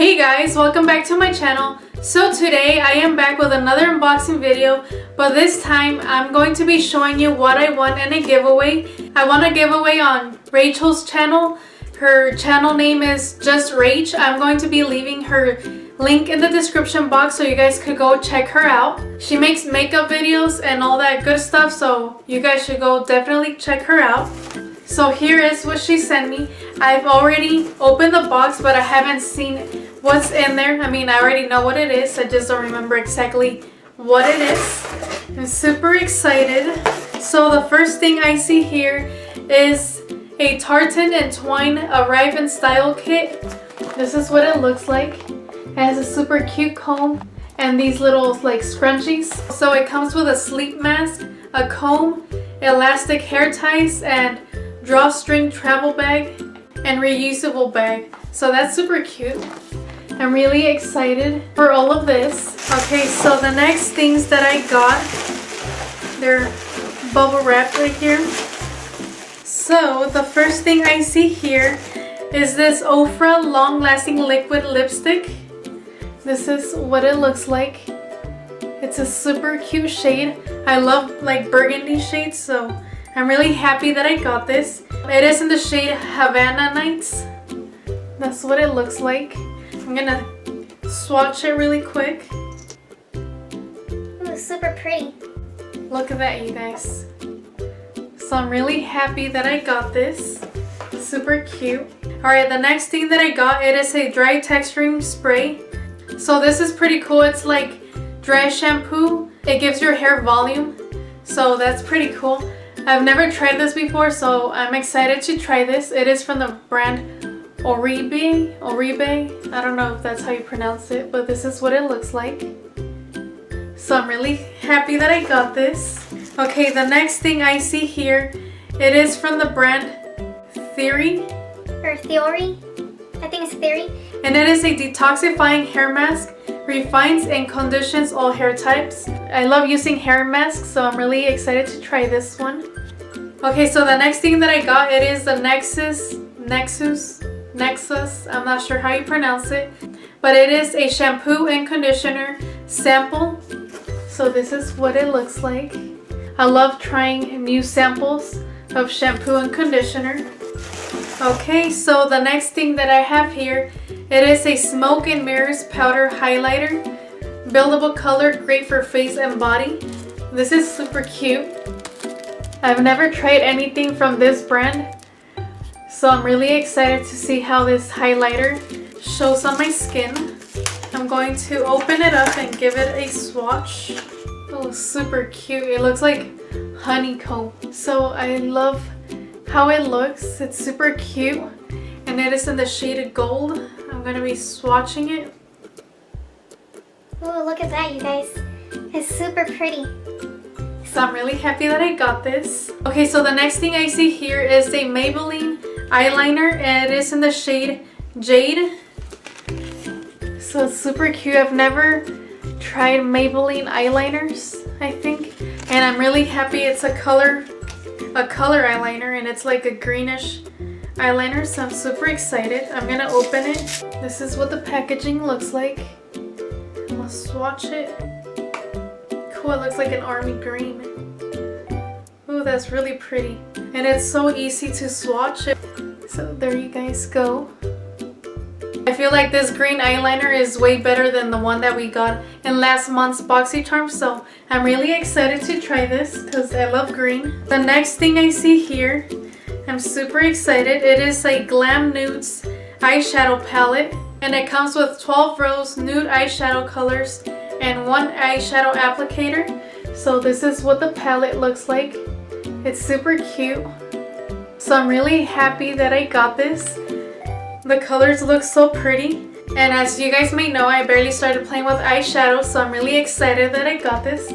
Hey guys, welcome back to my channel. So today I am back with another unboxing video, but this time I'm going to be showing you what I won in a giveaway. I won a giveaway on Rachel's channel. Her channel name is Just Rach. I'm going to be leaving her link in the description box so you guys could go check her out. She makes makeup videos and all that good stuff, so you guys should go definitely check her out. So here is what she sent me. I've already opened the box, but I haven't seen what's in there. I mean, I already know what it is. I just don't remember exactly what it is. I'm super excited. So the first thing I see here is a tartan and twine Arrive in Style kit. This is what it looks like. It has a super cute comb and these little like scrunchies. So it comes with a sleep mask, a comb, elastic hair ties, and drawstring travel bag and reusable bag. So that's super cute. I'm really excited for all of this. Okay, so the next things that I got, they're bubble wrapped right here. So the first thing I see here is this Ofra long lasting liquid lipstick. This is what it looks like. It's a super cute shade. I love like burgundy shades, so I'm really happy that I got this. It is in the shade Havana Nights. That's what it looks like. I'm gonna swatch it really quick. Ooh, super pretty. Look at that, you guys. So I'm really happy that I got this. Super cute. Alright, the next thing that I got, it is a dry texturing spray. So this is pretty cool. It's like dry shampoo. It gives your hair volume. So that's pretty cool. I've never tried this before, so I'm excited to try this. It is from the brand Oribe. I don't know if that's how you pronounce it, but this is what it looks like. So I'm really happy that I got this. Okay, the next thing I see here, it is from the brand Theory. Or Theory. I think it's Theory. And it is a detoxifying hair mask. Refines and conditions all hair types. I love using hair masks, so I'm really excited to try this one. Okay, so the next thing that I got, it is the Nexus, I'm not sure how you pronounce it, but it is a shampoo and conditioner sample. So this is what it looks like. I love trying new samples of shampoo and conditioner. Okay, so the next thing that I have here, it is a Smoke and Mirrors powder highlighter. Buildable color, great for face and body. This is super cute. I've never tried anything from this brand, so I'm really excited to see how this highlighter shows on my skin. I'm going to open it up and give it a swatch. Oh, super cute. It looks like honeycomb. So I love how it looks. It's super cute, and it is in the shade of gold. I'm going to be swatching it. Ooh, look at that, you guys. It's super pretty. So I'm really happy that I got this. Okay, so the next thing I see here is a Maybelline eyeliner, and it is in the shade Jade. So it's super cute. I've never tried Maybelline eyeliners, I think. And I'm really happy it's a color eyeliner, and it's like a greenish eyeliner, so I'm super excited. I'm gonna open it. This is what the packaging looks like. I'm gonna swatch it. Cool, it looks like an army green. Ooh, that's really pretty. And it's so easy to swatch it. So there you guys go. I feel like this green eyeliner is way better than the one that we got in last month's BoxyCharm, so I'm really excited to try this because I love green. The next thing I see here, I'm super excited. It is a Glam Newt's eyeshadow palette, and it comes with 12 rows nude eyeshadow colors and one eyeshadow applicator. So this is what the palette looks like. It's super cute. So I'm really happy that I got this. The colors look so pretty. And as you guys may know, I barely started playing with eyeshadow, so I'm really excited that I got this.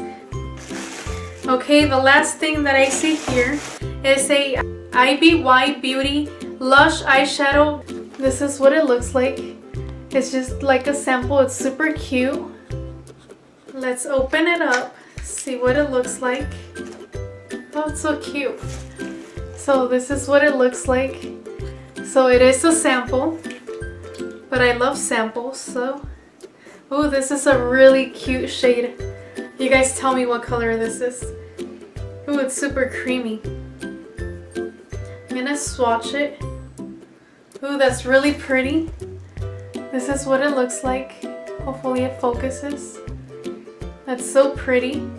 Okay, the last thing that I see here is a IBeat Beauty Lush eyeshadow. This is what it looks like. It's just like a sample. It's super cute. Let's open it up, see what it looks like. Oh, it's so cute. So this is what it looks like. So it is a sample. but I love samples, so. Oh, this is a really cute shade. You guys tell me what color this is. Oh, it's super creamy. I'm gonna swatch it. Oh, that's really pretty. This is what it looks like. Hopefully it focuses. That's so pretty.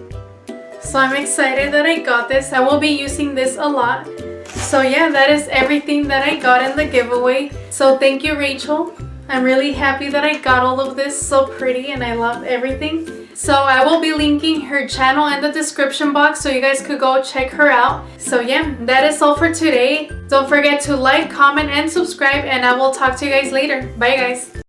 So I'm excited that I got this. I will be using this a lot. So yeah, that is everything that I got in the giveaway. So thank you, Rachel. I'm really happy that I got all of this. So pretty and I love everything. So I will be linking her channel in the description box so you guys could go check her out. So yeah, that is all for today. Don't forget to like, comment, and subscribe, and I will talk to you guys later. Bye guys.